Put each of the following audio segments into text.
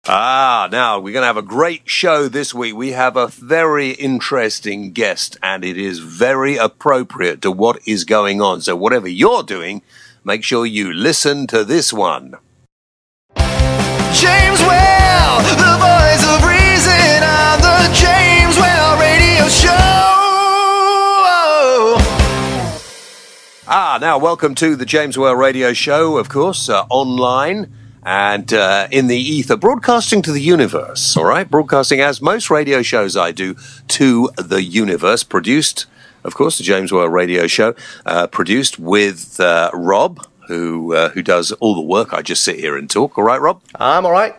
Now we're going to have a great show this week. We have a very interesting guest, and it is very appropriate to what is going on. So whatever you're doing, make sure you listen to this one. James Well, the voice of reason on the James Well Radio Show. Now welcome to the James Well Radio Show, of course, online. And in the ether, broadcasting to the universe, all right? Broadcasting, as most radio shows I do, to the universe. Produced, of course, the James Well Radio Show, produced with Rob, who does all the work. I just sit here and talk. All right, Rob? I'm all right.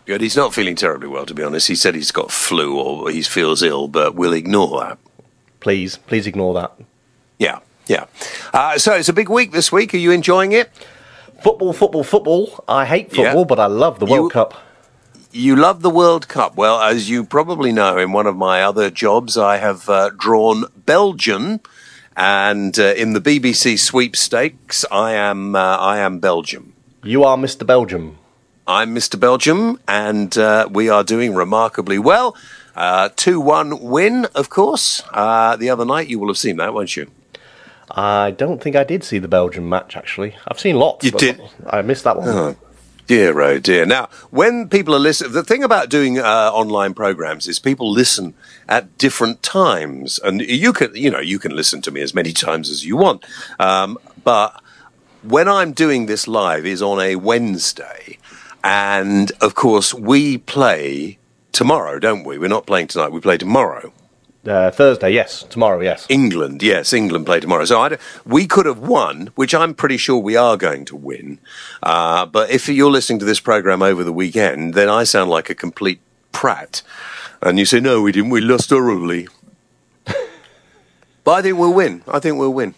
Good. He's not feeling terribly well, to be honest. He said he's got flu or he feels ill, but we'll ignore that. Please ignore that. Yeah. So it's a big week this week. Are you enjoying it? Football. I hate football, but I love the World Cup. You love the World Cup. Well, as you probably know, in one of my other jobs, I have drawn Belgium, and in the BBC sweepstakes, I am Belgium. You are Mr. Belgium. I'm Mr. Belgium, and we are doing remarkably well. 2-1 win, of course. The other night, you will have seen that, won't you? I don't think I did see the Belgium match, actually. I've seen lots. You did? I missed that one. Oh dear. Now, when people are listening, the thing about doing online programs is people listen at different times. And you can listen to me as many times as you want. But when I'm doing this live is on a Wednesday. And, of course, we play tomorrow, don't we? We're not playing tonight. We play tomorrow. Thursday, yes. Tomorrow, yes. England play tomorrow. So we could have won, which I'm pretty sure we are going to win. But if you're listening to this program over the weekend, then I sound like a complete prat. And you say, no, we didn't. We lost early. But I think we'll win.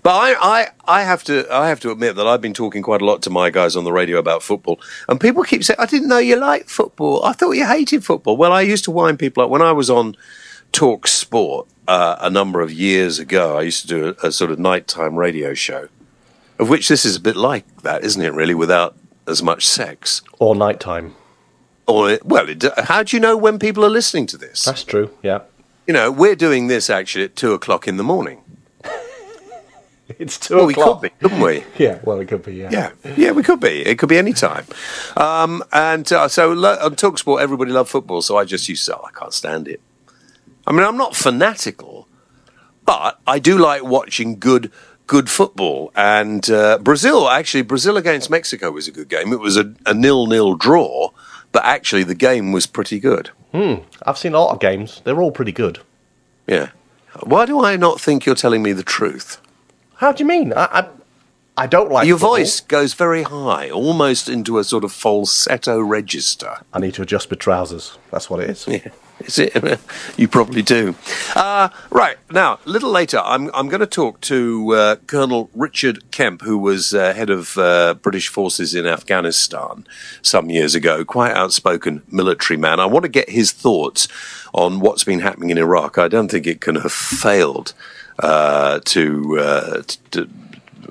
But I have to admit that I've been talking quite a lot to my guys on the radio about football, and people keep saying, I didn't know you liked football. I thought you hated football. Well, I used to wind people up when I was on Talk Sport a number of years ago. I used to do a sort of nighttime radio show, of which this is a bit like that, isn't it, really, without as much sex. Or nighttime. How do you know when people are listening to this? That's true, yeah. You know, we're doing this actually at 2 o'clock in the morning. It's 2 o'clock. Well, we could be, couldn't we? Yeah, well, it could be, yeah. Yeah, we could be. It could be any time. So on TalkSport, everybody loved football, so I just used to say, I can't stand it. I mean, I'm not fanatical, but I do like watching good football. And Brazil against Mexico was a good game. It was a 0-0 draw, but actually the game was pretty good. I've seen a lot of games. They're all pretty good. Yeah. Why do I not think you're telling me the truth? How do you mean? I don't like your football. voice goes very high, almost into a sort of falsetto register. I need to adjust my trousers. That's what it is. Yeah, is it? You probably do. Right, now, a little later, I'm going to talk to Colonel Richard Kemp, who was head of British forces in Afghanistan some years ago, quite outspoken military man. I want to get his thoughts on what's been happening in Iraq. I don't think it can have failed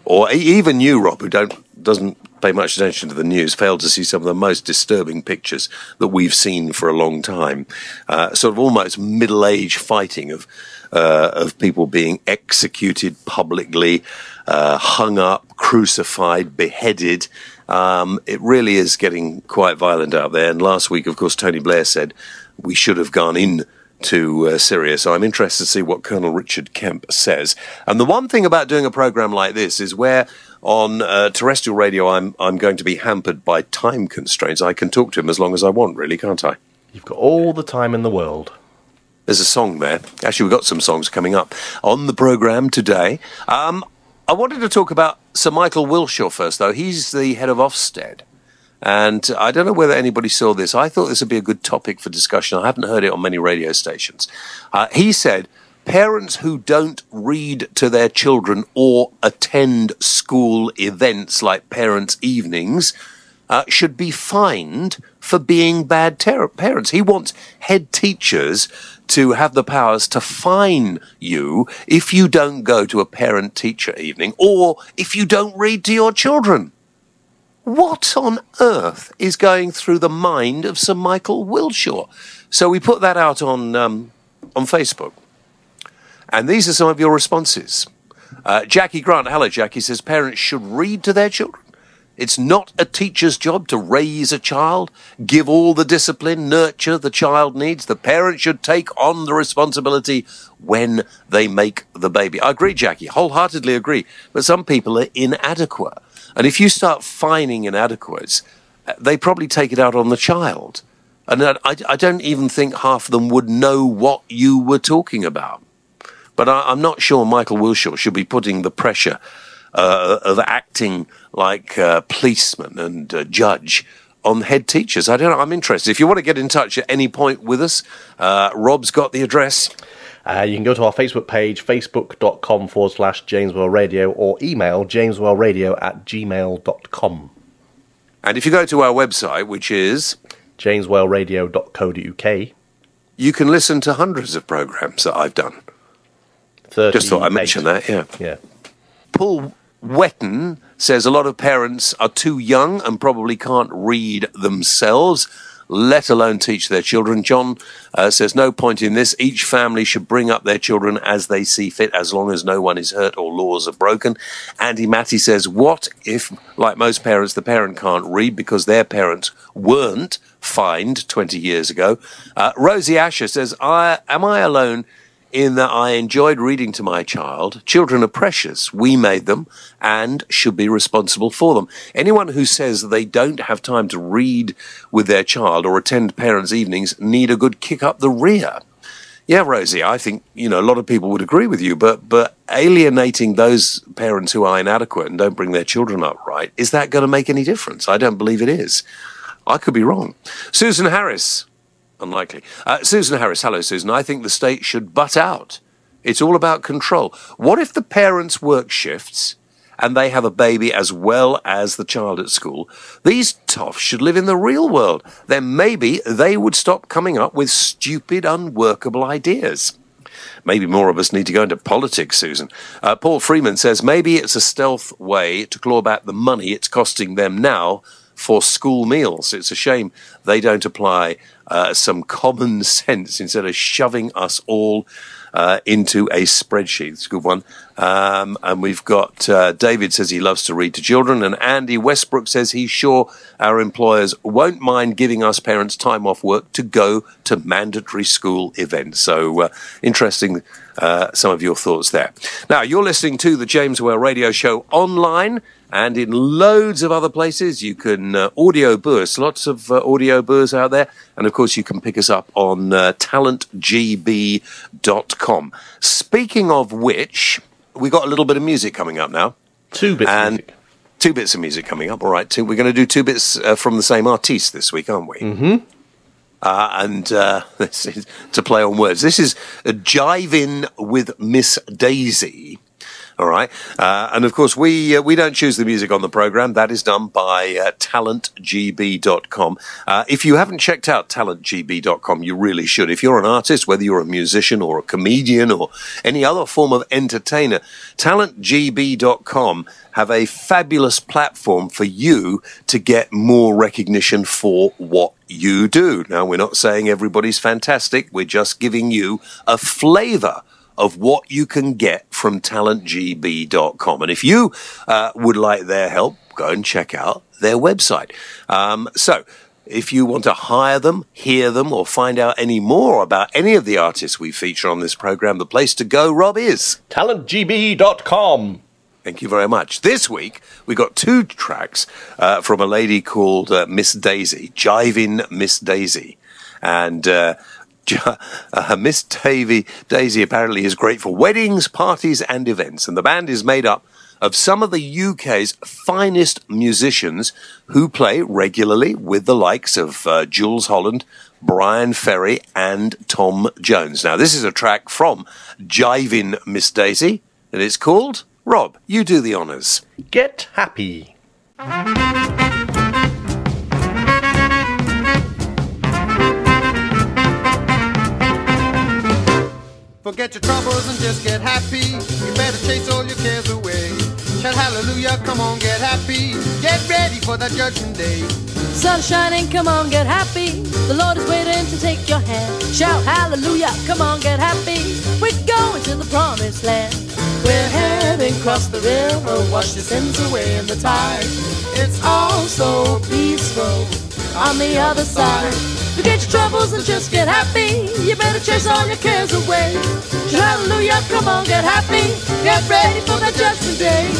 or even you, Rob, who doesn't pay much attention to the news, failed to see some of the most disturbing pictures that we've seen for a long time. Sort of almost middle-age fighting of people being executed publicly, hung up, crucified, beheaded. It really is getting quite violent out there. And last week, of course, Tony Blair said we should have gone in to Syria. So I'm interested to see what Colonel Richard Kemp says. And the one thing about doing a program like this is where on terrestrial radio I'm going to be hampered by time constraints. I can talk to him as long as I want, really, can't I? You've got all the time in the world. There's a song there. Actually, we've got some songs coming up on the program today. I wanted to talk about Sir Michael Wilshaw first, though. He's the head of Ofsted. And I don't know whether anybody saw this. I thought this would be a good topic for discussion. I haven't heard it on many radio stations. He said, parents who don't read to their children or attend school events like parents' evenings should be fined for being bad parents. He wants head teachers to have the powers to fine you if you don't go to a parent-teacher evening or if you don't read to your children. What on earth is going through the mind of Sir Michael Wilshaw? So we put that out on Facebook. And these are some of your responses. Jackie Grant, hello Jackie, says parents should read to their children. It's not a teacher's job to raise a child, give all the discipline, nurture the child needs. The parent should take on the responsibility when they make the baby. I agree, Jackie, wholeheartedly agree. But some people are inadequate. And if you start fining inadequates, they probably take it out on the child. And I don't even think half of them would know what you were talking about. But I'm not sure Michael Wilshaw should be putting the pressure of acting like policeman and judge on head teachers. I don't know. I'm interested. If you want to get in touch at any point with us, Rob's got the address. You can go to our Facebook page, facebook.com/Jameswell Radio, or email jameswellradio@gmail.com. And if you go to our website, which is jameswellradio.co.uk, you can listen to hundreds of programmes that I've done. 38. Just thought I'd mention that, yeah. Paul Wetton says a lot of parents are too young and probably can't read themselves, let alone teach their children. John says no point in this. Each family should bring up their children as they see fit, as long as no one is hurt or laws are broken. Andy Matty says, what if, like most parents, the parent can't read because their parents weren't fined 20 years ago? Rosie Asher says, am I alone in that I enjoyed reading to my child? Children are precious. We made them and should be responsible for them. Anyone who says they don't have time to read with their child or attend parents' evenings need a good kick up the rear. Yeah, Rosie, I think, a lot of people would agree with you, but alienating those parents who are inadequate and don't bring their children up right, is that going to make any difference? I don't believe it is. I could be wrong. Susan Harris. Unlikely. Susan Harris, hello Susan. I think the state should butt out. It's all about control. What if the parents work shifts and they have a baby as well as the child at school? These toffs should live in the real world. Then maybe they would stop coming up with stupid, unworkable ideas. Maybe more of us need to go into politics, Susan. Paul Freeman says maybe it's a stealth way to claw back the money it's costing them now for school meals. It's a shame they don't apply some common sense instead of shoving us all into a spreadsheet. It's a good one. And we've got David says he loves to read to children, and Andy Westbrook says he's sure our employers won't mind giving us parents time off work to go to mandatory school events. So interesting, some of your thoughts there. Now, you're listening to the James Whale Radio Show online and in loads of other places. You can audio burst, lots of audio bursts out there. And, of course, you can pick us up on talentgb.com. Speaking of which, we got a little bit of music coming up now. Two bits of music. 2 bits of music coming up. All right, we're going to do 2 bits from the same artiste this week, aren't we? Mm-hmm. This is to play on words. This is Jivin' with Miss Daisy. All right. And, of course, we don't choose the music on the programme. That is done by talentgb.com. If you haven't checked out talentgb.com, you really should. If you're an artist, whether you're a musician or a comedian or any other form of entertainer, talentgb.com have a fabulous platform for you to get more recognition for what you do. Now, we're not saying everybody's fantastic. We're just giving you a flavour of what you can get from talentgb.com. And if you would like their help, go and check out their website. So if you want to hire them, hear them, or find out any more about any of the artists we feature on this program, the place to go, Rob, is talentgb.com. Thank you very much. This week, we got 2 tracks from a lady called Miss Daisy, Jivin' Miss Daisy. And Miss Daisy apparently is great for weddings, parties, and events. And the band is made up of some of the UK's finest musicians who play regularly with the likes of Jules Holland, Brian Ferry, and Tom Jones. Now, this is a track from Jivin' Miss Daisy, and it's called, Rob, you do the honours. Get Happy. Forget your troubles and just get happy. You better chase all your cares away. Shout hallelujah, come on, get happy. Get ready for the judgment day. Sun shining, come on, get happy. The Lord is waiting to take your hand. Shout hallelujah, come on, get happy. We're going to the promised land. We're heading across the river, wash your sins away in the tide. It's all so peaceful on the other side. Forget your troubles and just get happy. You better chase all your cares away. Shout hallelujah, come on, get happy. Get ready for the judgment day.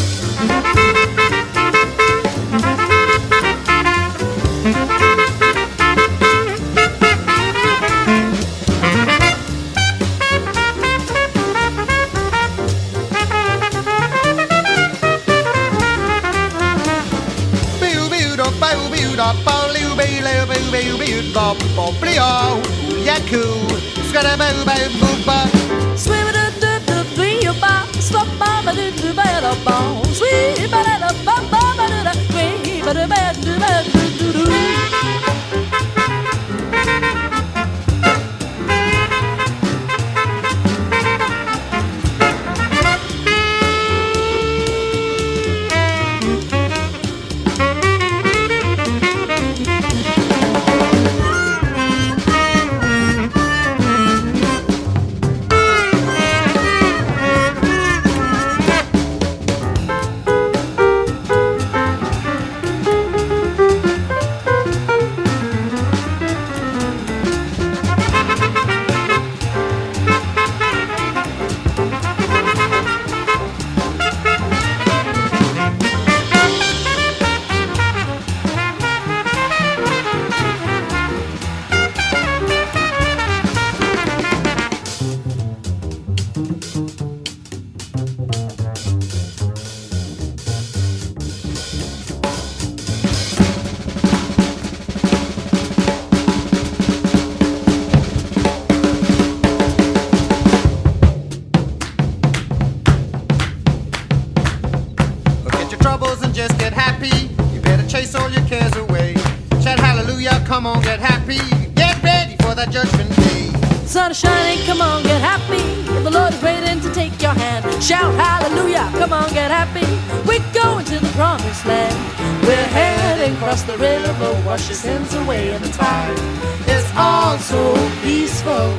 Come on, get happy. Get ready for the judgment day. Sun is shining, come on, get happy. The Lord is waiting to take your hand. Shout hallelujah, come on, get happy. We're going to the promised land. We're heading across the river, wash your sins away in the tide. It's all so peaceful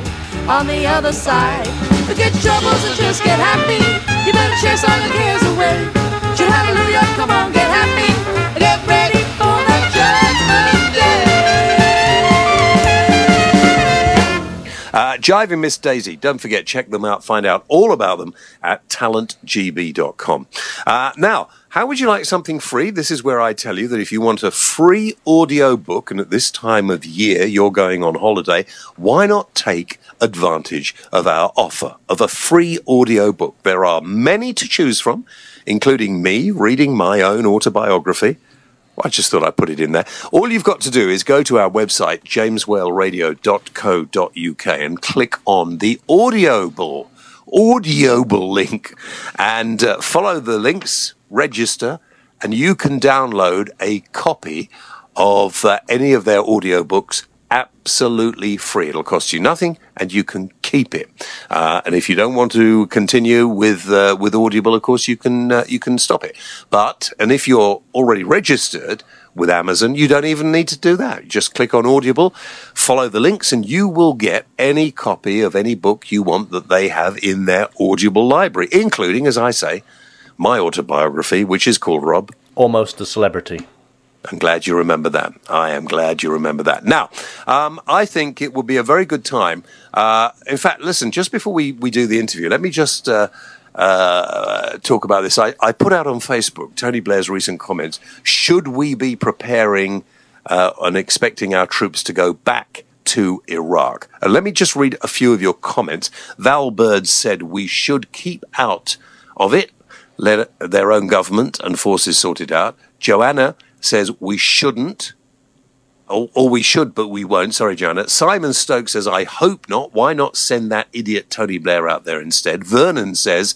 on the other side. Forget your troubles and just get happy. You better chase all your cares away. Shout hallelujah, come on, get happy. Get ready for the judgment day. Jiving Miss Daisy. Don't forget, check them out. Find out all about them at talentgb.com. Now, how would you like something free? This is where I tell you that if you want a free audio book, and at this time of year you're going on holiday, why not take advantage of our offer of a free audio book? There are many to choose from, including me reading my own autobiography. I just thought I'd put it in there. All you've got to do is go to our website, jameswhaleradio.co.uk, and click on the Audible link and follow the links, register, and you can download a copy of any of their audiobooks absolutely free. It'll cost you nothing, and you can keep it. And if you don't want to continue with Audible, of course, you can stop it. And if you're already registered with Amazon, you don't even need to do that. Just click on Audible, follow the links, and you will get any copy of any book you want that they have in their Audible library, including, as I say, my autobiography, which is called, Rob, Almost a Celebrity. I'm glad you remember that. I am glad you remember that. Now, I think it would be a very good time. In fact, listen, just before we do the interview, let me just talk about this. I put out on Facebook Tony Blair's recent comments. Should we be preparing and expecting our troops to go back to Iraq? Let me just read a few of your comments. Val Bird said we should keep out of it, let their own government and forces sort it out. Joanna says we shouldn't, or we should, but we won't. Sorry, Joanna. Simon Stokes says, I hope not. Why not send that idiot Tony Blair out there instead? Vernon says,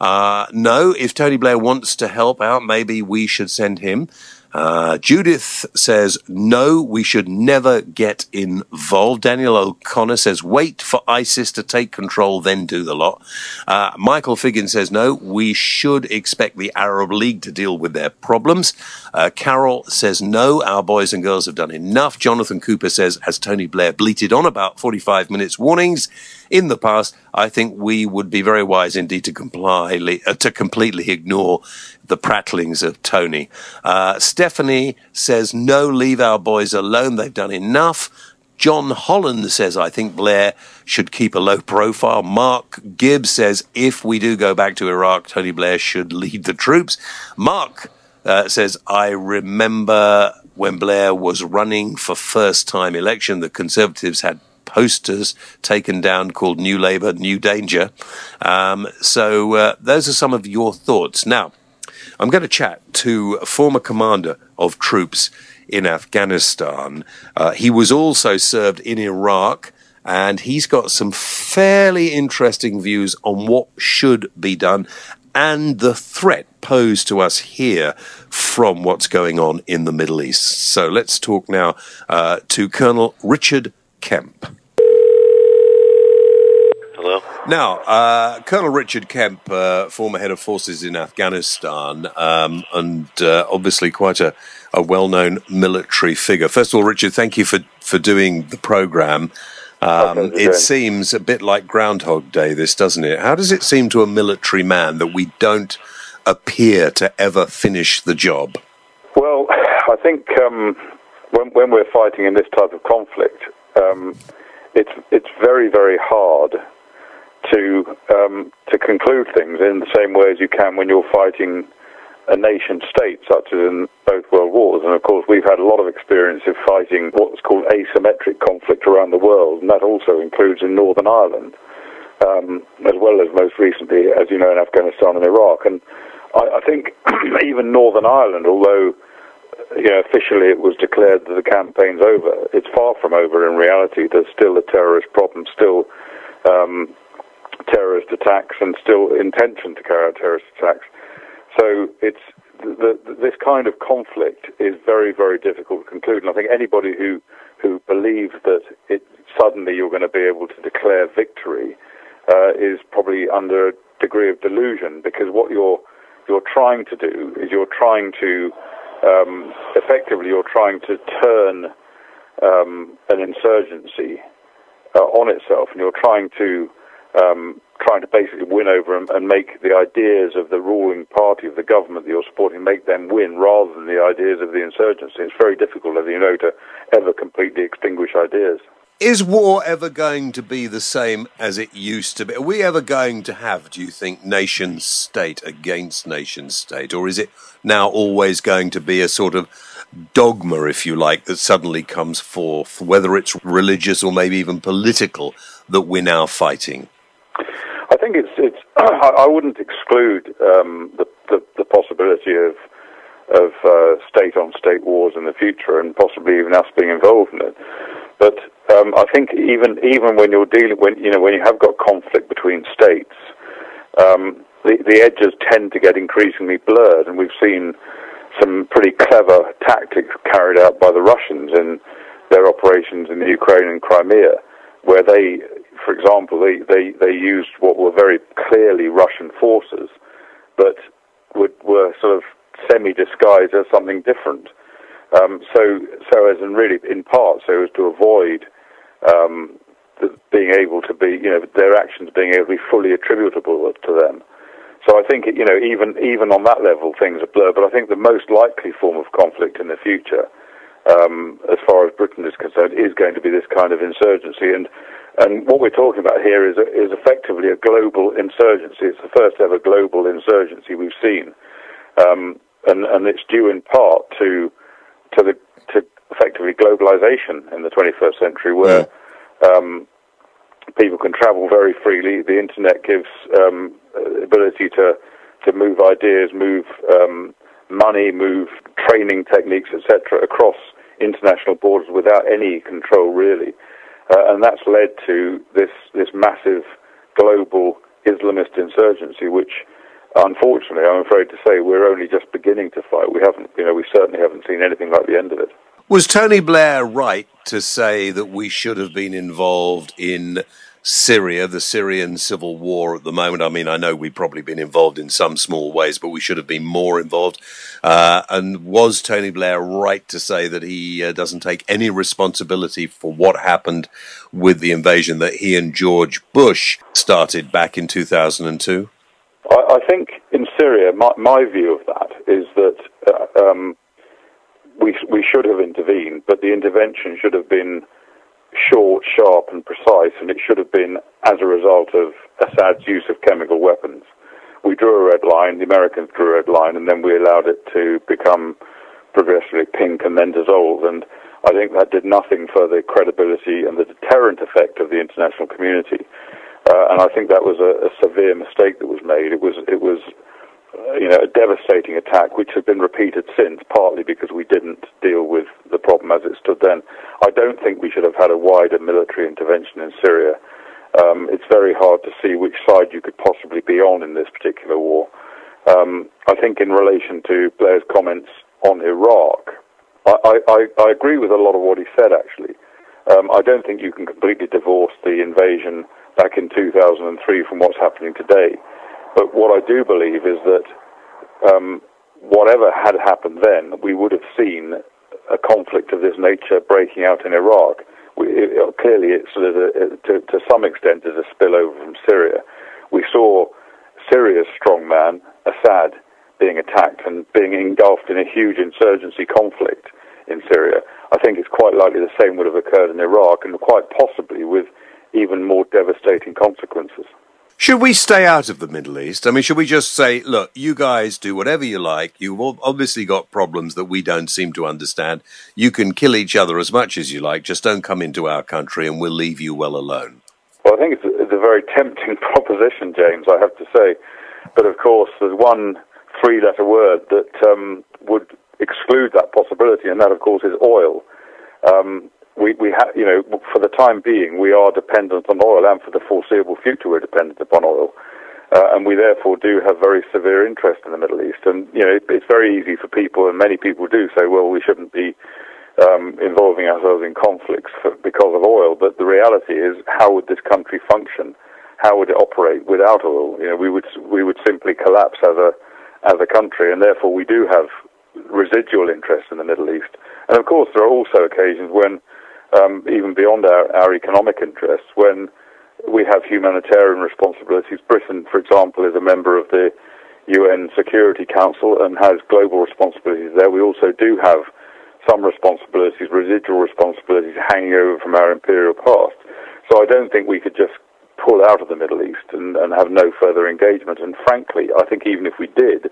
no, if Tony Blair wants to help out, maybe we should send him. Judith says, no, we should never get involved. Daniel O'Connor says, wait for ISIS to take control, then do the lot. Michael Figgin says, no, we should expect the Arab League to deal with their problems. Carol says, no, our boys and girls have done enough. Jonathan Cooper says, as Tony Blair bleated on about 45 minutes warnings in the past, I think we would be very wise indeed to completely ignore the prattlings of Tony. Stephanie says, no, leave our boys alone. They've done enough. John Holland says, I think Blair should keep a low profile. Mark Gibbs says, if we do go back to Iraq, Tony Blair should lead the troops. Mark says, I remember when Blair was running for first-time election, the Conservatives had posters taken down called New Labour, New Danger. So those are some of your thoughts. Now, I'm going to chat to a former commander of troops in Afghanistan. He was also served in Iraq, and he's got some fairly interesting views on what should be done and the threat posed to us here from what's going on in the Middle East. So let's talk now to Colonel Richard Kemp. Hello? Now, Colonel Richard Kemp, former head of forces in Afghanistan, and obviously quite a well-known military figure. First of all, Richard, thank you for doing the programme. It seems a bit like Groundhog Day, this, doesn't it? How does it seem to a military man that we don't appear to ever finish the job? Well, I think when we're fighting in this type of conflict, it's very, very hard to conclude things in the same way as you can when you're fighting a nation state, such as in both world wars. And of course, we've had a lot of experience of fighting what's called asymmetric conflict around the world, and that also includes in Northern Ireland, as well as most recently, as you know, in Afghanistan and Iraq. And I think even Northern Ireland, although officially it was declared that the campaign's over, it's far from over in reality. There's still a terrorist problem, still terrorist attacks, and still intention to carry out terrorist attacks. So it's this kind of conflict is very, very difficult to conclude. And I think anybody who believes that suddenly you're going to be able to declare victory is probably under a degree of delusion, because what you're trying to do is you're trying to turn an insurgency on itself, and you're trying to basically win over and make the ideas of the ruling party of the government that you're supporting, make them win rather than the ideas of the insurgency. It's very difficult, as you know, to ever completely extinguish ideas. Is war ever going to be the same as it used to be? Are we ever going to have, do you think, nation state against nation state? Or is it now always going to be a sort of dogma, if you like, that suddenly comes forth, whether it's religious or maybe even political, that we're now fighting? I think it's. I wouldn't exclude the possibility of state-on-state wars in the future, and possibly even us being involved in it. But I think even when you're when you have got conflict between states, the edges tend to get increasingly blurred, and we've seen some pretty clever tactics carried out by the Russians in their operations in the Ukraine and Crimea, where they, for example, they used what were very clearly Russian forces, but were sort of semi-disguised as something different. So as in really, in part, so as to avoid being able to be, their actions being able to be fully attributable to them. So I think, even on that level, things are blurred. But I think the most likely form of conflict in the future, as far as Britain is concerned, is going to be this kind of insurgency. And what we're talking about here is effectively a global insurgency. It's the first ever global insurgency we've seen, and it's due in part to effectively globalization in the 21st century, where people can travel very freely. The internet gives ability to move ideas, move money, move training techniques, etc., across international borders without any control, really. And that's led to this massive global Islamist insurgency, which unfortunately, I'm afraid to say, we're only just beginning to fight. We certainly haven't seen anything like the end of it. Was Tony Blair right to say that we should have been involved in Syria, the Syrian civil war at the moment? I mean, I know we've probably been involved in some small ways, but we should have been more involved. And was Tony Blair right to say that he doesn't take any responsibility for what happened with the invasion that he and George Bush started back in 2002? I think in Syria, my view of that is that we should have intervened, but the intervention should have been short, sharp and precise, and it should have been as a result of Assad's use of chemical weapons. We drew a red line, the Americans drew a red line, and then we allowed it to become progressively pink and then dissolve, and I think that did nothing for the credibility and the deterrent effect of the international community. And I think that was a severe mistake that was made. It was a devastating attack, which has been repeated since, partly because we didn't deal with the problem as it stood then. I don't think we should have had a wider military intervention in Syria. It's very hard to see which side you could possibly be on in this particular war. I think in relation to Blair's comments on Iraq, I agree with a lot of what he said, actually. I don't think you can completely divorce the invasion back in 2003 from what's happening today. But what I do believe is that whatever had happened then, we would have seen a conflict of this nature breaking out in Iraq. Clearly, it's to some extent is a spillover from Syria. We saw Syria's strongman, Assad, being attacked and being engulfed in a huge insurgency conflict in Syria. I think it's quite likely the same would have occurred in Iraq, and quite possibly with even more devastating consequences. Should we stay out of the Middle East? I mean, should we just say, look, you guys do whatever you like. You've obviously got problems that we don't seem to understand. You can kill each other as much as you like. Just don't come into our country and we'll leave you well alone. Well, I think it's a very tempting proposition, James, I have to say. But of course, there's one three-letter word that would exclude that possibility, and that, of course, is oil. We have, for the time being, we are dependent on oil, and for the foreseeable future, we're dependent upon oil. And we therefore do have very severe interest in the Middle East. And, it's very easy for people, and many people do say, well, we shouldn't be involving ourselves in conflicts because of oil. But the reality is, how would this country function? How would it operate without oil? We would simply collapse as a country, and therefore we do have residual interest in the Middle East. And of course, there are also occasions when, even beyond our economic interests, when we have humanitarian responsibilities. Britain, for example, is a member of the UN Security Council and has global responsibilities there. We also do have some responsibilities, residual responsibilities, hanging over from our imperial past. So I don't think we could just pull out of the Middle East and have no further engagement. And frankly, I think even if we did,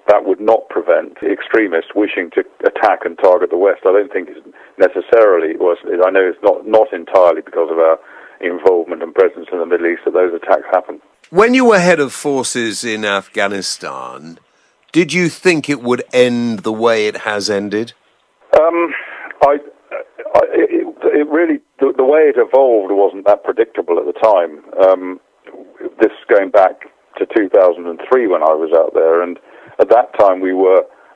that would not prevent extremists wishing to attack and target the West. I don't think it's necessarily, I know it's not entirely because of our involvement and presence in the Middle East that those attacks happen. When you were head of forces in Afghanistan, did you think it would end the way it has ended? It really, the way it evolved wasn't that predictable at the time. This going back to 2003 when I was out there, and at that time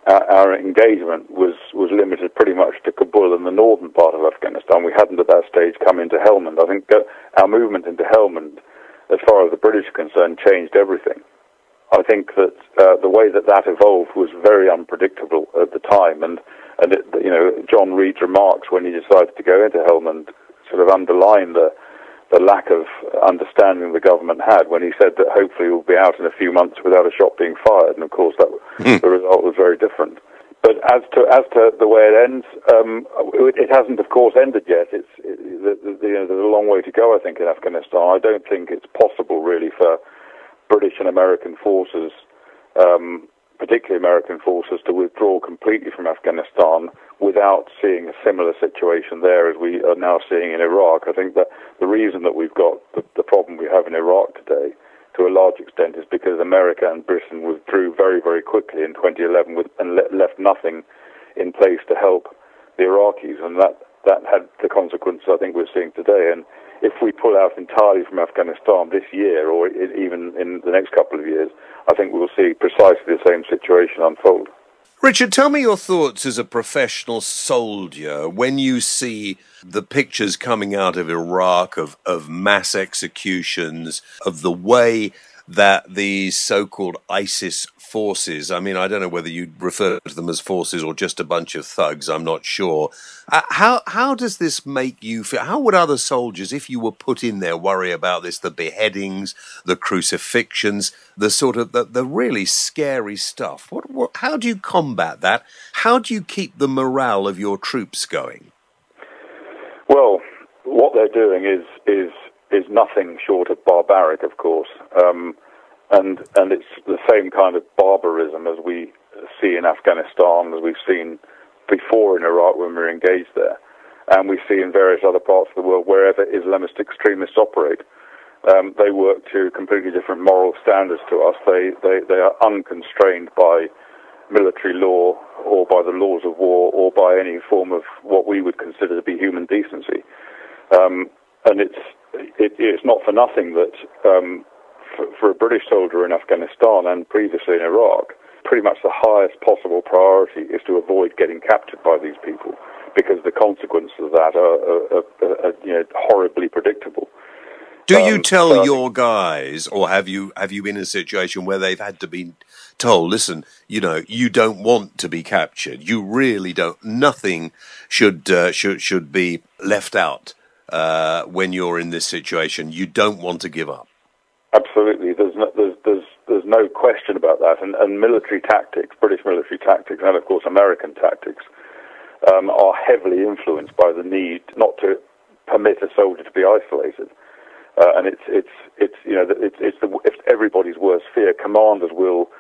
our engagement was limited pretty much to Kabul and the northern part of Afghanistan. We hadn't at that stage come into Helmand. I think our movement into Helmand, as far as the British are concerned, changed everything. I think that the way that evolved was very unpredictable at the time, and John Reed's remarks when he decided to go into Helmand sort of underlined the lack of understanding the government had when he said that hopefully we'll be out in a few months without a shot being fired, and of course the result was very different. But as to the way it ends, it hasn't, of course, ended yet. There's a long way to go, I think, in Afghanistan. I don't think it's possible, really, for British and American forces, particularly American forces, to withdraw completely from Afghanistan without seeing a similar situation there as we are now seeing in Iraq. I think that the reason that we've got the problem we have in Iraq today, to a large extent, is because America and Britain withdrew very, very quickly in 2011 and left nothing in place to help the Iraqis, and that had the consequence I think we're seeing today. And if we pull out entirely from Afghanistan this year, or even in the next couple of years, I think we will see precisely the same situation unfold. Richard, tell me your thoughts as a professional soldier when you see the pictures coming out of Iraq of mass executions, of the way that these so-called ISIS forces, I mean, I don't know whether you refer to them as forces or just a bunch of thugs, I'm not sure. How does this make you feel? How would other soldiers, if you were put in there, worry about this, the beheadings, the crucifixions, the sort of, the really scary stuff? How do you combat that? How do you keep the morale of your troops going? Well, what they're doing is nothing short of barbaric, of course. And it's the same kind of barbarism as we see in Afghanistan, as we've seen before in Iraq when we were engaged there, and we see in various other parts of the world wherever Islamist extremists operate. They work to completely different moral standards to us. They are unconstrained by military law or by the laws of war or by any form of what we would consider to be human decency. And it's not for nothing that for a British soldier in Afghanistan and previously in Iraq, pretty much the highest possible priority is to avoid getting captured by these people, because the consequences of that are horribly predictable. Do you tell your guys, or have you been in a situation where they've had to be told, listen, you don't want to be captured. You really don't. Nothing should be left out when you're in this situation. You don't want to give up. Absolutely, there's no question about that, and military tactics, British military tactics, and of course American tactics, are heavily influenced by the need not to permit a soldier to be isolated, and it's everybody's worst fear. Commanders will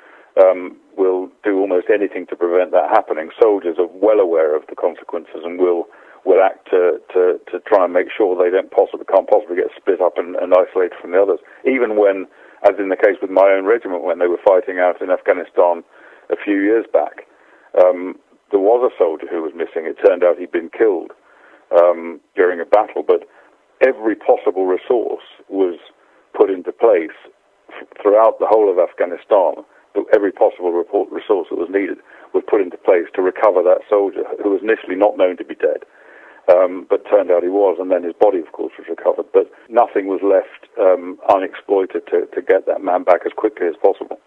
do almost anything to prevent that happening. Soldiers are well aware of the consequences and will act to try and make sure they can't possibly get split up and isolated from the others. Even when, as in the case with my own regiment, when they were fighting out in Afghanistan a few years back, there was a soldier who was missing. It turned out he'd been killed during a battle, but every possible resource was put into place throughout the whole of Afghanistan. Every possible resource that was needed was put into place to recover that soldier, who was initially not known to be dead. But turned out he was, and then his body, of course, was recovered. But nothing was left unexploited to get that man back as quickly as possible.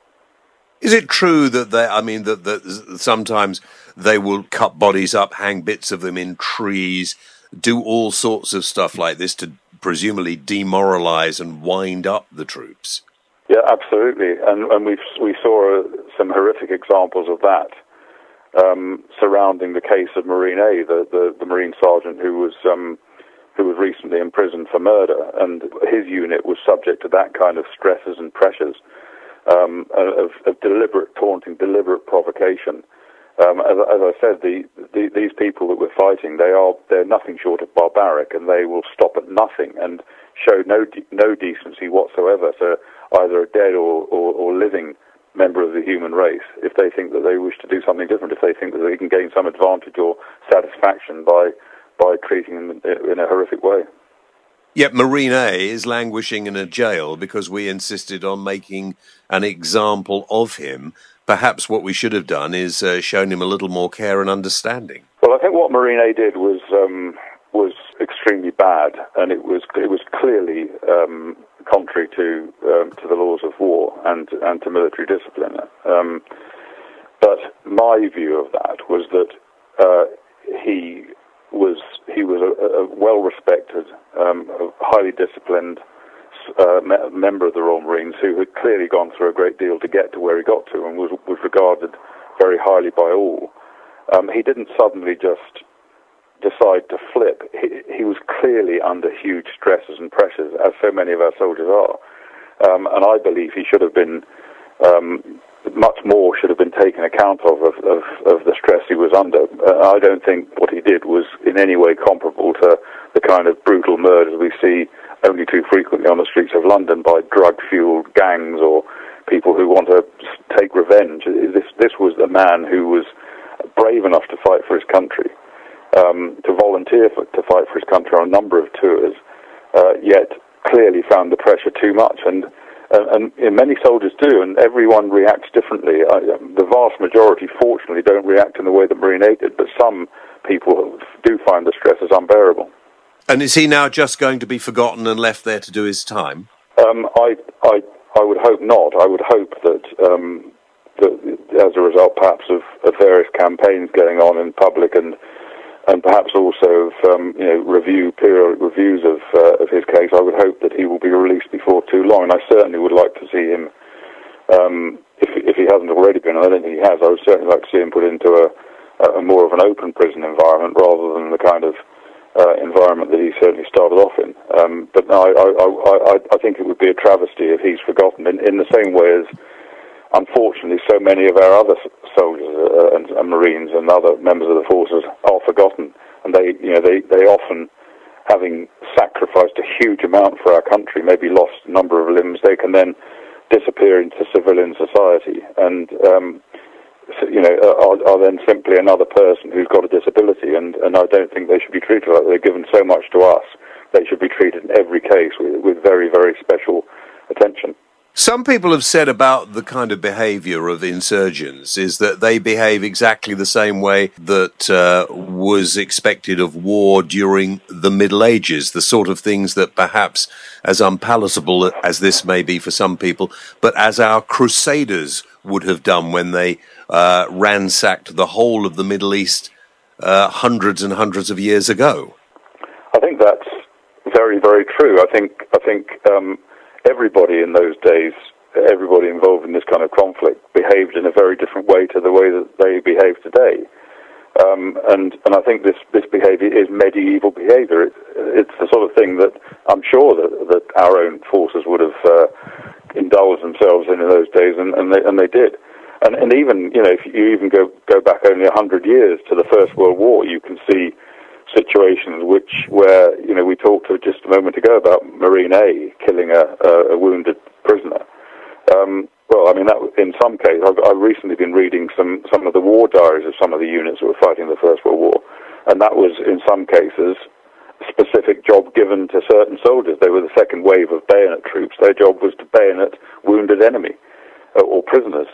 Is it true that that sometimes they will cut bodies up, hang bits of them in trees, do all sorts of stuff like this to presumably demoralize and wind up the troops? Yeah, absolutely, and we saw some horrific examples of that. Surrounding the case of Marine A, the Marine sergeant who was recently imprisoned for murder, and his unit was subject to that kind of stresses and pressures of deliberate taunting, deliberate provocation. As I said, these people that we're fighting, they're nothing short of barbaric, and they will stop at nothing and show no decency whatsoever to either a dead or living member of the human race, if they think that they wish to do something different, if they think that they can gain some advantage or satisfaction by treating them in a horrific way. Yet Marine A is languishing in a jail because we insisted on making an example of him. Perhaps what we should have done is shown him a little more care and understanding. Well, I think what Marine A did was extremely bad, and it was clearly contrary to the laws of war and to military discipline. But my view of that was that he was a well-respected, highly disciplined member of the Royal Marines who had clearly gone through a great deal to get to where he got to, and was regarded very highly by all. He didn't suddenly just decide to flip. He was clearly under huge stresses and pressures, as so many of our soldiers are. And I believe he should have been, much more should have been taken account of the stress he was under. I don't think what he did was in any way comparable to the kind of brutal murders we see only too frequently on the streets of London by drug-fueled gangs or people who want to take revenge. This was a man who was brave enough to fight for his country, to volunteer to fight for his country on a number of tours, yet clearly found the pressure too much. And many soldiers do, and everyone reacts differently. The vast majority, fortunately, don't react in the way that Marine 8 did, but some people do find the stress as unbearable. And is he now just going to be forgotten and left there to do his time? I would hope not. I would hope that, that as a result, perhaps, of various campaigns going on in public and perhaps also of periodic reviews of his case, I would hope that he will be released before too long. And I certainly would like to see him, if he hasn't already been, and I don't think he has, I would certainly like to see him put into a more of an open prison environment rather than the kind of environment that he certainly started off in. But no, I think it would be a travesty if he's forgotten in the same way as, unfortunately, so many of our other soldiers and Marines and other members of the forces are forgotten, and they often, having sacrificed a huge amount for our country, maybe lost a number of limbs, they can then disappear into civilian society and are then simply another person who's got a disability, and I don't think they should be treated like that. They're given so much to us. They should be treated in every case with very, very special attention. Some people have said about the kind of behaviour of insurgents is that they behave exactly the same way that was expected of war during the Middle Ages, the sort of things that perhaps, as unpalatable as this may be for some people, but as our Crusaders would have done when they ransacked the whole of the Middle East hundreds and hundreds of years ago. I think that's very, very true. I think everybody in those days, everybody involved in this kind of conflict, behaved in a very different way to the way that they behave today. And I think this behaviour is medieval behaviour. It's the sort of thing that I'm sure that our own forces would have indulged themselves in those days, and they did. And even, if you even go back only 100 years to the First World War, you can see situations where we talked just a moment ago about Marine A killing a wounded prisoner. That in some cases, I've recently been reading some of the war diaries of some of the units that were fighting the First World War, and that was in some cases a specific job given to certain soldiers. They were the second wave of bayonet troops. Their job was to bayonet wounded enemy or prisoners.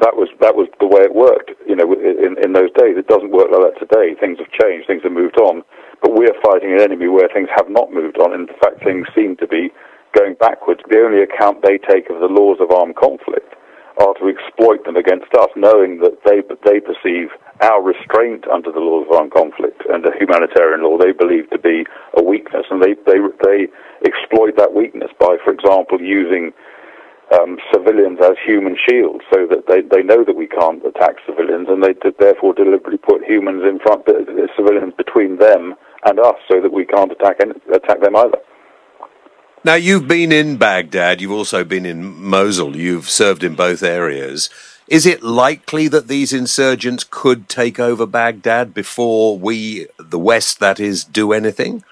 That was the way it worked, in those days. It doesn't work like that today. Things have changed, things have moved on, but we're fighting an enemy where things have not moved on. In fact, things seem to be going backwards. The only account they take of the laws of armed conflict are to exploit them against us, knowing that they perceive our restraint under the laws of armed conflict and the humanitarian law they believe to be a weakness, and they exploit that weakness by, for example, using civilians as human shields, so that they know that we can't attack civilians, and they therefore deliberately put humans in front, civilians between them and us, so that we can't attack them either. Now, you've been in Baghdad, you've also been in Mosul, you've served in both areas. Is it likely that these insurgents could take over Baghdad before we, the West that is, do anything?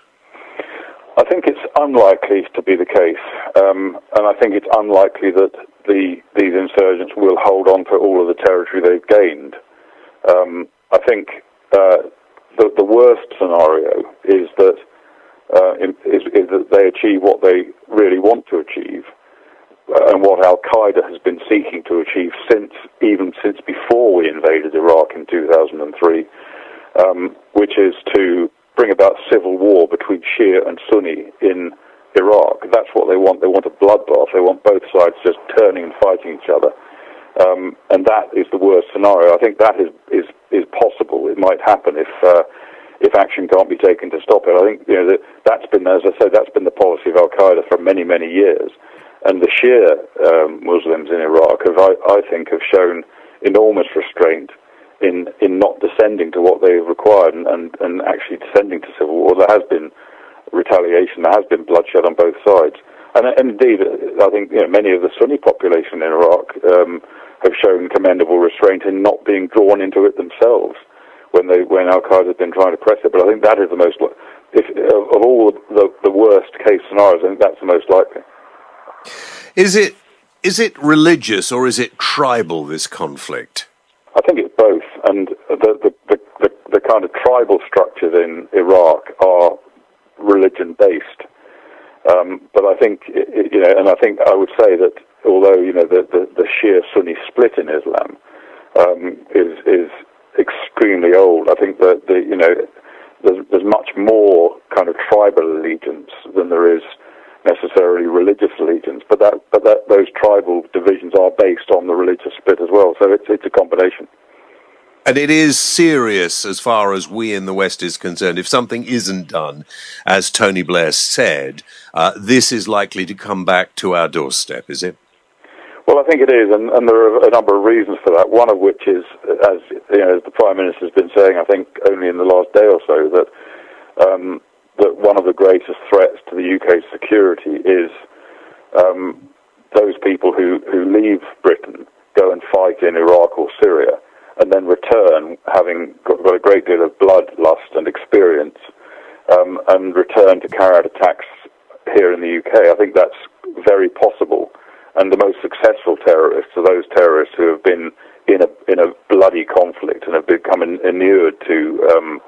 I think it's unlikely to be the case, and I think it's unlikely that these insurgents will hold on to all of the territory they've gained. I think the worst scenario is that they achieve what they really want to achieve, and what Al-Qaeda has been seeking to achieve even since before we invaded Iraq in 2003, which is to bring about civil war between Shia and Sunni in Iraq. That's what they want. They want a bloodbath. They want both sides just turning and fighting each other. And that is the worst scenario. I think that is possible. It might happen if action can't be taken to stop it. I think that's been, as I said, that's been the policy of Al-Qaeda for many, many years. And the Shia Muslims in Iraq I think have shown enormous restraint in not descending to what they've required and actually descending to civil war. There has been retaliation, there has been bloodshed on both sides. And indeed, I think many of the Sunni population in Iraq have shown commendable restraint in not being drawn into it themselves when Al-Qaeda has been trying to press it. But I think that is the most, of all the worst case scenarios, I think that's the most likely. Is it religious or is it tribal, this conflict? I think it's both, and the kind of tribal structures in Iraq are religion-based. But I think, and I think I would say that although, the sheer Sunni split in Islam is extremely old, I think that, there's much more kind of tribal allegiance than there is necessarily religious allegiance, but those tribal divisions are based on the religious split as well, so it's a combination. And it is serious as far as we in the West is concerned. If something isn't done, as Tony Blair said, this is likely to come back to our doorstep, is it? Well, I think it is, and there are a number of reasons for that. One of which is, as the Prime Minister has been saying, I think only in the last day or so, that one of the greatest threats to the UK's security is those people who leave Britain, go and fight in Iraq or Syria, and then return having got a great deal of bloodlust and experience, and return to carry out attacks here in the UK. I think that's very possible. And the most successful terrorists are those terrorists who have been in a bloody conflict and have become inured to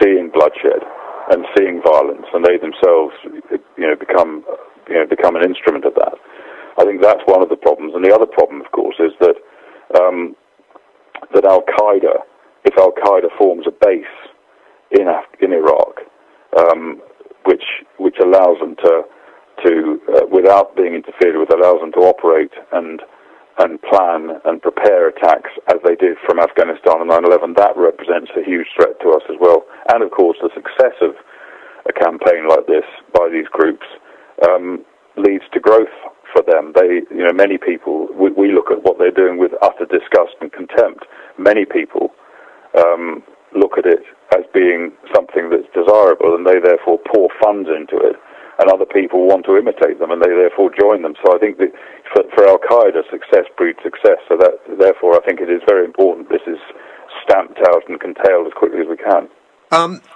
seeing bloodshed and seeing violence, and they themselves, become an instrument of that. I think that's one of the problems. And the other problem, of course, is that that if Al Qaeda forms a base in Iraq, which allows them to without being interfered with, allows them to operate and plan and prepare attacks as they did from Afghanistan on 9/11, that represents a huge threat to us as well. And of course, the success of a campaign like this by these groups leads to growth for them. Many people, we look at what they're doing with utter disgust and contempt. Many people look at it as being something that's desirable, and they therefore pour funds into it. And other people want to imitate them, and they therefore join them. So I think that for Al Qaeda, success breeds success. So therefore, I think it is very important this is stamped out and curtailed as quickly as we can.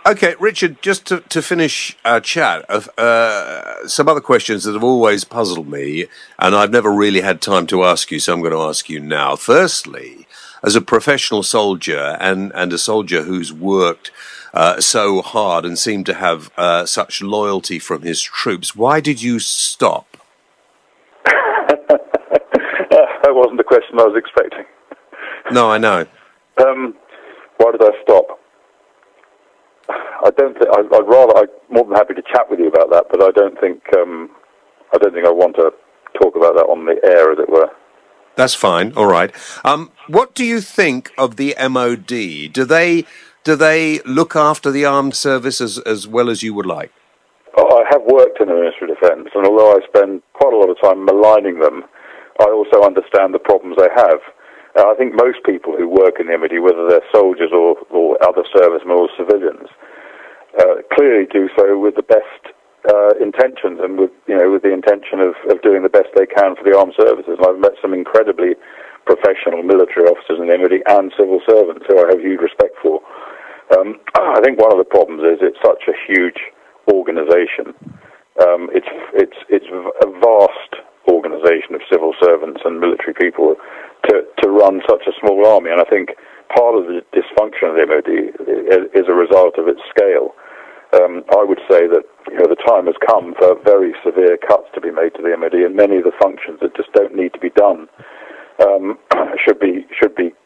Okay, Richard, just to finish our chat, some other questions that have always puzzled me, and I've never really had time to ask you, so I'm going to ask you now. Firstly, as a professional soldier and a soldier who's worked so hard and seemed to have such loyalty from his troops, why did you stop? That wasn't the question I was expecting. No, I know. Why did I stop? I'm more than happy to chat with you about that, but I don't think I want to talk about that on the air, as it were. That's fine. All right. What do you think of the MOD? Do they look after the armed service as well as you would like? I have worked in the Ministry of Defence, and although I spend quite a lot of time maligning them, I also understand the problems they have. I think most people who work in the MOD, whether they're soldiers or other servicemen or civilians, clearly do so with the best intentions and with the intention of doing the best they can for the armed services. And I've met some incredibly professional military officers in the MOD and civil servants who I have huge respect for. I think one of the problems is it's such a huge organisation. It's a vast organisation of civil servants and military people to run such a small army, and I think part of the dysfunction of the MOD is a result of its scale. I would say that the time has come for very severe cuts to be made to the MOD, and many of the functions that just don't need to be done should be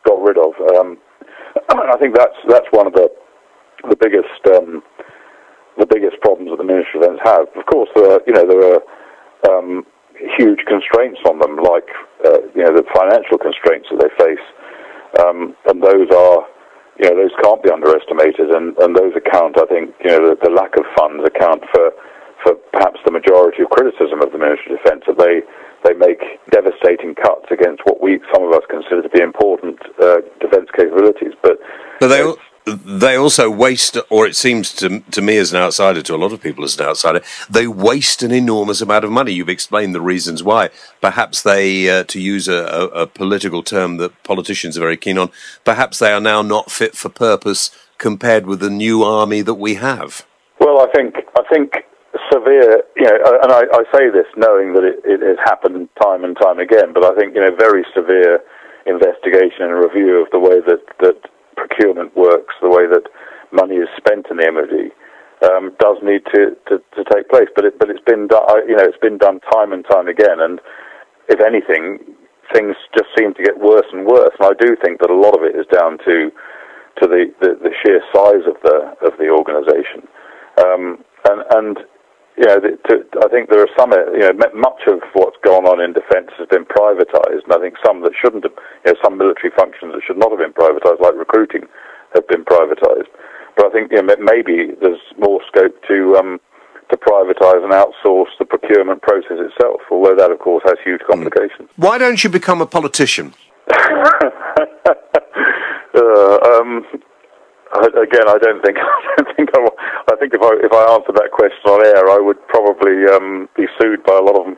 got rid of. I think that's one of the biggest problems that the Ministry of Defence have. Of course, there are huge constraints on them, like the financial constraints that they face, and those can't be underestimated, and those account, I think, the lack of funds account for perhaps the majority of criticism of the Ministry of Defence, that they make devastating cuts against what some of us consider to be important defence capabilities, but they also waste, or it seems to me as an outsider, to a lot of people as an outsider, they waste an enormous amount of money. You've explained the reasons why. Perhaps they, to use a political term that politicians are very keen on, perhaps they are now not fit for purpose compared with the new army that we have. Well, I think severe, and I say this knowing that it has happened time and time again, but I think, very severe investigation and review of the way that procurement works, the way that money is spent in the MOD, does need to take place. But it's been done, it's been done time and time again. And if anything, things just seem to get worse and worse. And I do think that a lot of it is down to the sheer size of the organisation. I think there are some, much of what's gone on in defence has been privatised, and I think some that shouldn't have, some military functions that should not have been privatised, like recruiting, have been privatised. But I think maybe there's more scope to privatise and outsource the procurement process itself, although that, of course, has huge complications. Why don't you become a politician? Again, I think if I answered that question on air, I would probably be sued by a lot of them.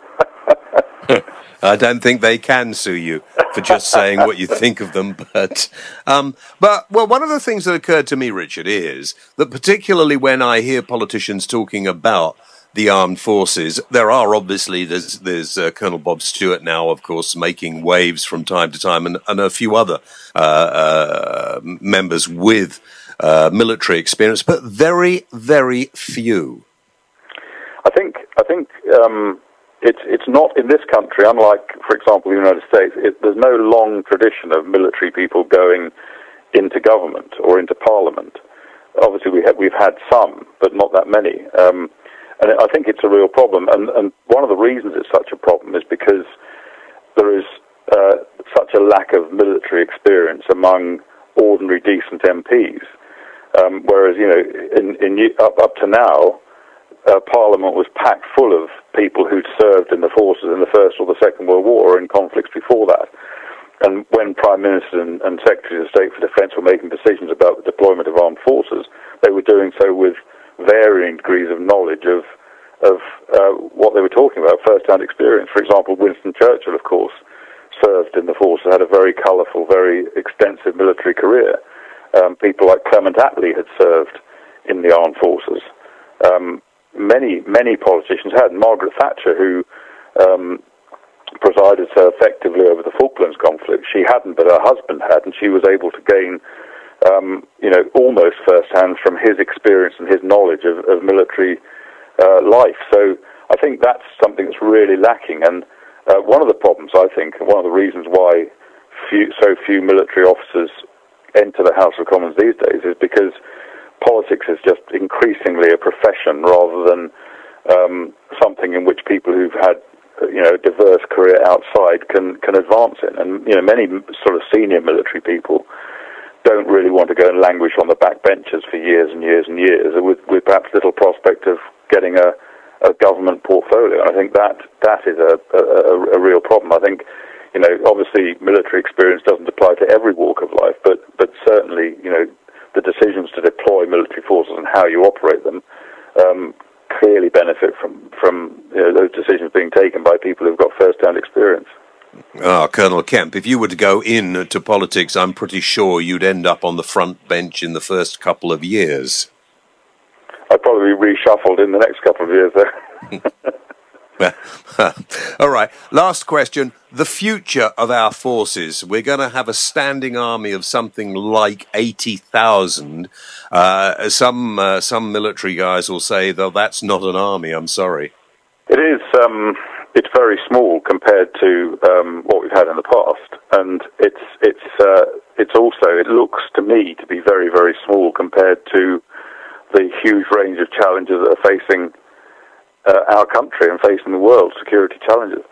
I don't think they can sue you for just saying what you think of them. But one of the things that occurred to me, Richard, is that particularly when I hear politicians talking about the armed forces, there's Colonel Bob Stewart now, of course, making waves from time to time, and a few other members with military experience, but very, very few. I think it's not in this country, unlike, for example, the United States. There's no long tradition of military people going into government or into Parliament. Obviously, we've had some, but not that many. And I think it's a real problem. And one of the reasons it's such a problem is because there is such a lack of military experience among ordinary, decent MPs. Whereas, up to now, Parliament was packed full of people who'd served in the forces in the First or the Second World War or in conflicts before that. And when Prime Ministers and Secretaries of State for Defence were making decisions about the deployment of armed forces, they were doing so with varying degrees of knowledge of what they were talking about, first-hand experience. For example, Winston Churchill, of course, served in the forces, had a very colourful, very extensive military career. People like Clement Attlee had served in the armed forces. Many politicians had. Margaret Thatcher, who presided so effectively over the Falklands conflict, she hadn't, but her husband had, and she was able to gain almost first-hand from his experience and his knowledge of military life. So I think that's something that's really lacking. And one of the problems, I think, and one of the reasons why so few military officers enter the House of Commons these days is because politics is just increasingly a profession rather than something in which people who've had a diverse career outside can advance in. And many sort of senior military people don't really want to go and languish on the back benches for years and years and years with perhaps little prospect of getting a government portfolio. And I think that is a real problem. I think, obviously military experience doesn't apply to every walk of life, but certainly, the decisions to deploy military forces and how you operate them clearly benefit from those decisions being taken by people who've got first-hand experience. Colonel Kemp, if you were to go into politics, I'm pretty sure you'd end up on the front bench in the first couple of years. I'd probably be reshuffled in the next couple of years, though. All right, last question. The future of our forces. We're going to have a standing army of something like 80,000. Some military guys will say, though, that's not an army, I'm sorry. It is. It's very small compared to what we've had in the past, and it's also, it looks to me to be very, very small compared to the huge range of challenges that are facing our country and facing the world, security challenges.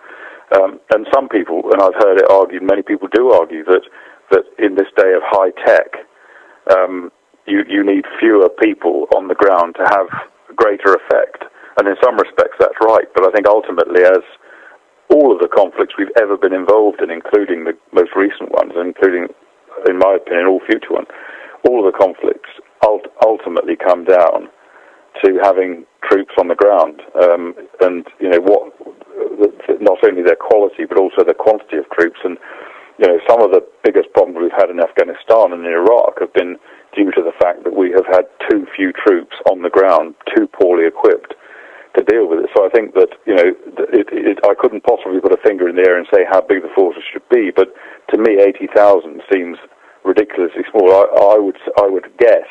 And some people, and I've heard it argued, many people do argue that in this day of high tech, you need fewer people on the ground to have greater effect. And in some respects, that's right. But I think ultimately, as all of the conflicts we've ever been involved in, including the most recent ones, including, in my opinion, all future ones, all of the conflicts ultimately come down to having troops on the ground, and not only their quality but also the quantity of troops. And some of the biggest problems we've had in Afghanistan and in Iraq have been due to the fact that we have had too few troops on the ground, too poorly equipped to deal with it. So I think that I couldn't possibly put a finger in the air and say how big the forces should be, but to me 80,000 seems ridiculously small. I would guess,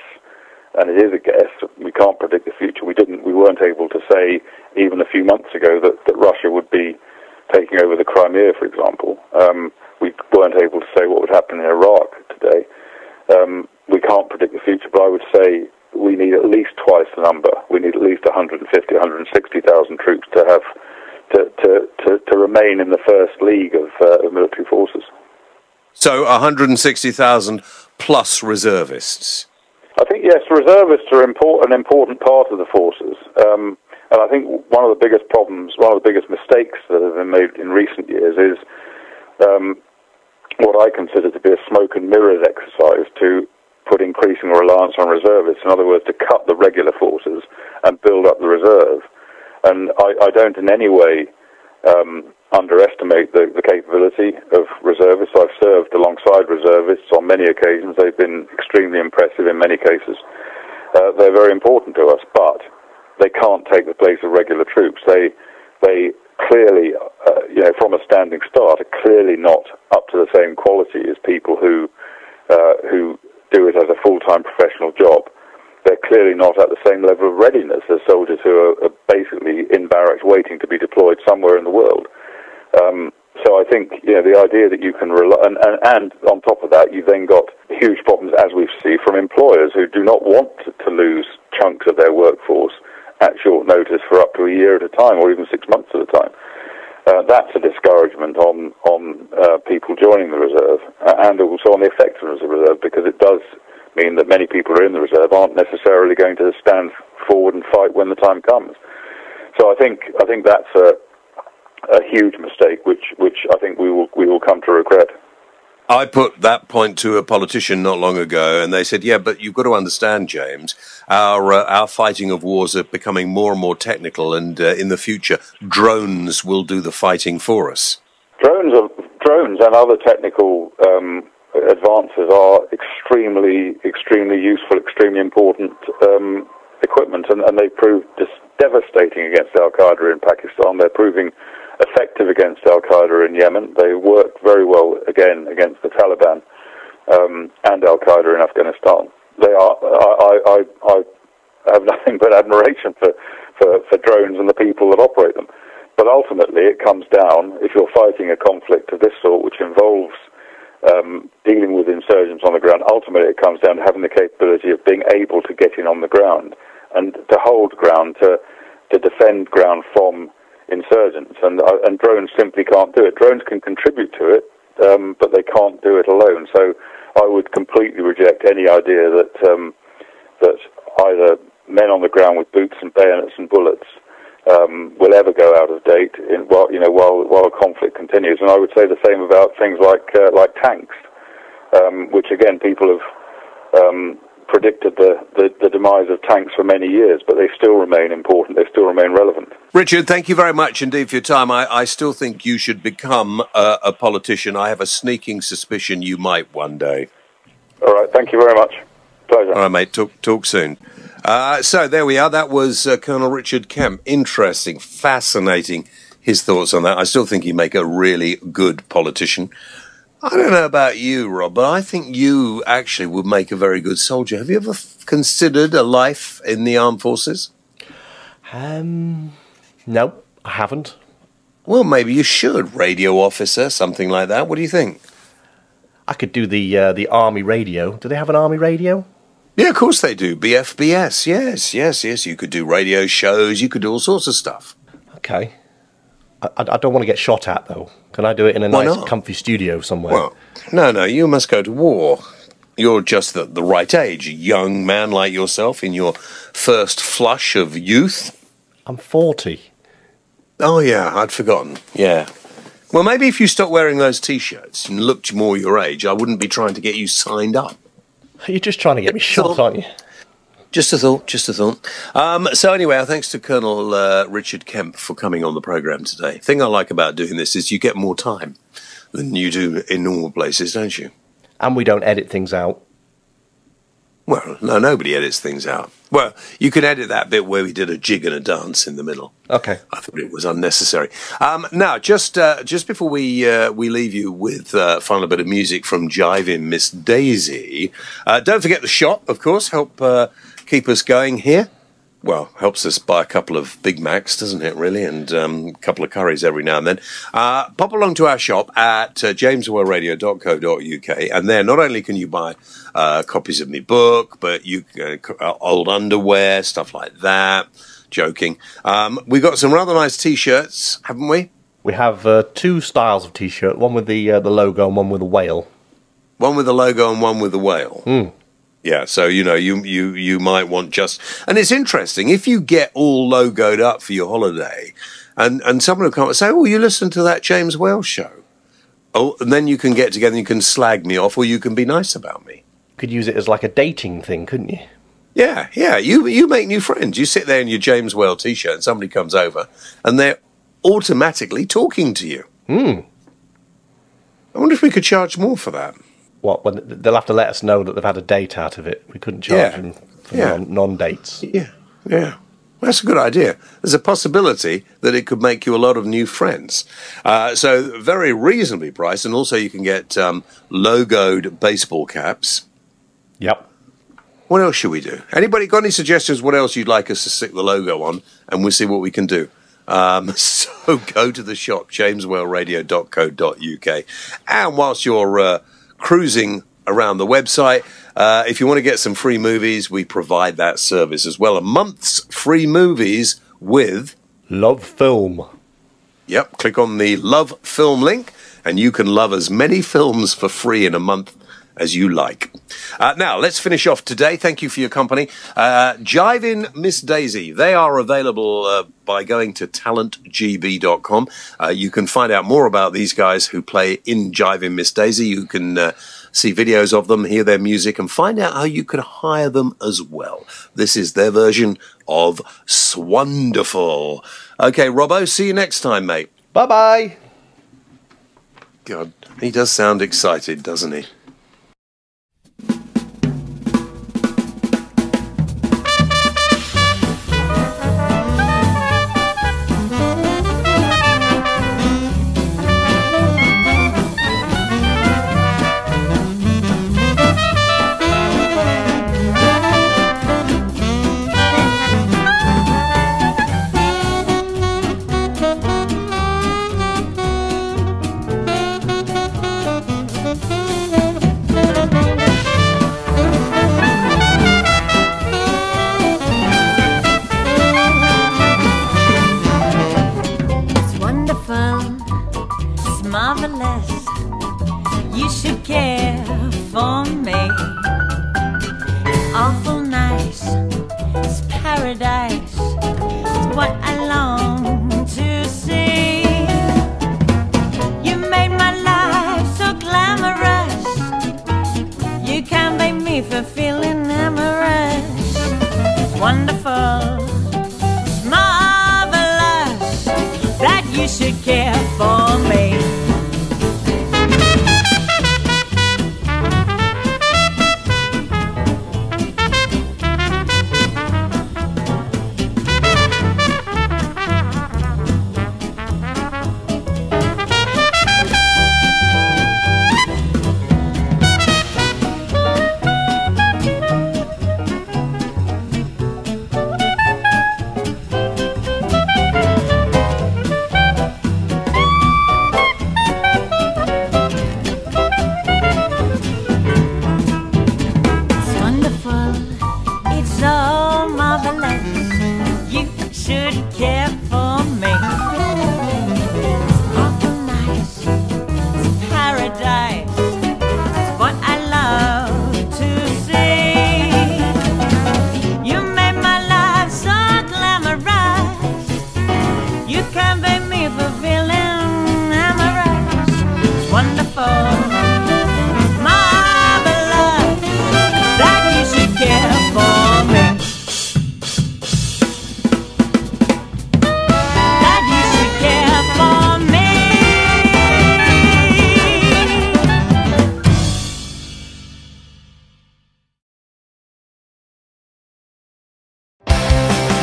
and it is a guess, we can't predict the future. We weren't able to say even a few months ago that Russia would be taking over the Crimea, for example. We weren't able to say what would happen in Iraq today. We can't predict the future, but I would say we need at least twice the number. We need at least 150, 160,000 troops to have to remain in the first league of military forces. So 160,000 plus reservists. I think, yes, reservists are an important part of the forces. And I think one of the biggest problems, one of the biggest mistakes that have been made in recent years is what I consider to be a smoke and mirrors exercise to put increasing reliance on reservists. In other words, to cut the regular forces and build up the reserve. And I don't in any way underestimate the capability of reservists. I've served alongside reservists on many occasions. They've been extremely impressive in many cases. They're very important to us, but they can't take the place of regular troops. They clearly, from a standing start, are clearly not up to the same quality as people who do it as a full-time professional job. They're clearly not at the same level of readiness as soldiers who are basically in barracks waiting to be deployed somewhere in the world. So I think, the idea that you can rely, and on top of that, you've then got huge problems, as we see, from employers who do not want to lose chunks of their workforce at short notice for up to a year at a time, or even 6 months at a time. That's a discouragement on people joining the reserve, and also on the effectiveness of the reserve, because it does mean that many people who are in the reserve aren't necessarily going to stand forward and fight when the time comes. So I think that's a huge mistake, which I think we will come to regret. I put that point to a politician not long ago, and they said, "Yeah, but you've got to understand, James, our fighting of wars are becoming more and more technical, and in the future, drones will do the fighting for us." Drones and other technical advances are extremely useful, extremely important equipment, and they've proved just devastating against Al-Qaeda in Pakistan. They're proving effective against Al-Qaeda in Yemen. They worked very well again against the Taliban and Al-Qaeda in Afghanistan. They are. I have nothing but admiration for drones and the people that operate them. But ultimately, it comes down, if you're fighting a conflict of this sort, which involves dealing with insurgents on the ground, ultimately it comes down to having the capability of being able to get in on the ground and to hold ground, to defend ground from insurgents. And drones simply can't do it. Drones can contribute to it, but they can't do it alone. So I would completely reject any idea that either men on the ground with boots and bayonets and bullets will ever go out of date while a conflict continues. And I would say the same about things like tanks, which again people have predicted the demise of tanks for many years, but they still remain important. They still remain relevant. Richard, thank you very much indeed for your time. I still think you should become a politician. I have a sneaking suspicion you might one day. All right, thank you very much. Pleasure. All right, mate. Talk soon. So there we are. That was Colonel Richard Kemp. Interesting, fascinating, his thoughts on that. I still think he'd make a really good politician. I don't know about you, Rob, but I think you actually would make a very good soldier. Have you ever considered a life in the armed forces? No, I haven't. Well, maybe you should. Radio officer, something like that. What do you think? I could do the army radio. Do they have an army radio? Yeah, of course they do. BFBS, yes. You could do radio shows. You could do all sorts of stuff. Okay. I don't want to get shot at, though. Can I do it in a nice, comfy studio somewhere? Well, no, you must go to war. You're just at the right age. A young man like yourself in your first flush of youth. I'm 40. Oh, yeah, I'd forgotten. Yeah. Well, maybe if you stopped wearing those T-shirts and looked more your age, I wouldn't be trying to get you signed up. You're just trying to get me shot, aren't you? Just a thought. So anyway, thanks to Colonel Richard Kemp for coming on the programme today. The thing I like about doing this is you get more time than you do in normal places, don't you? And we don't edit things out. Well, no, nobody edits things out. Well, you can edit that bit where we did a jig and a dance in the middle. Okay. I thought it was unnecessary. Now, just before we leave you with final bit of music from Jiving Miss Daisy, don't forget the shop, of course, help keep us going here. Well, helps us buy a couple of Big Macs, doesn't it, really? And a couple of curries every now and then. Pop along to our shop at jameswellradio.co.uk, and there not only can you buy copies of my book, but you old underwear, stuff like that. Joking. We've got some rather nice T-shirts, haven't we? We have two styles of T-shirt, one with the logo and one with a whale. One with the logo and one with the whale. Mm. Yeah, so, you might want just... And it's interesting, if you get all logoed up for your holiday, and someone will come and say, oh, you listen to that James Whale show. Oh, and then you can get together and you can slag me off, or you can be nice about me. Could use it as like a dating thing, couldn't you? Yeah, you make new friends. You sit there in your James Whale T-shirt and somebody comes over, and they're automatically talking to you. Hmm. I wonder if we could charge more for that. What? When they'll have to let us know that they've had a date out of it. We couldn't charge them for non-dates. Yeah. Well, that's a good idea. There's a possibility that it could make you a lot of new friends. So very reasonably priced, and also you can get logoed baseball caps. Yep. What else should we do? Anybody got any suggestions what else you'd like us to stick the logo on, and we'll see what we can do. So go to the shop, jameswellradio.co.uk. And whilst you're cruising around the website, if you want to get some free movies, we provide that service as well. A month's free movies with Love Film. Yep, click on the Love Film link, and you can love as many films for free in a month as you like. Now, let's finish off today. Thank you for your company. Jivin' Miss Daisy. They are available by going to talentgb.com. You can find out more about these guys who play in Jivin' Miss Daisy. You can see videos of them, hear their music, and find out how you could hire them as well. This is their version of Swonderful. Okay, Robbo, see you next time, mate. Bye-bye. God, he does sound excited, doesn't he?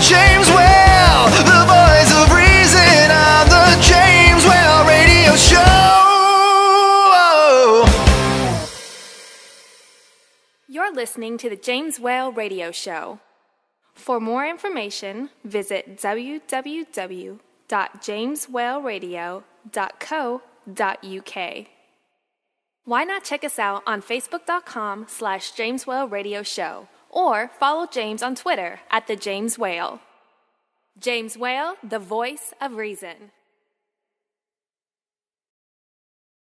James Well, the voice of reason on the James Well Radio Show. You're listening to the James Whale Radio Show. For more information, visit www.jameswhaleradio.co.uk. Why not check us out on facebook.com/James Whale Radio Show or follow James on Twitter @the James Whale. James Whale, the voice of reason.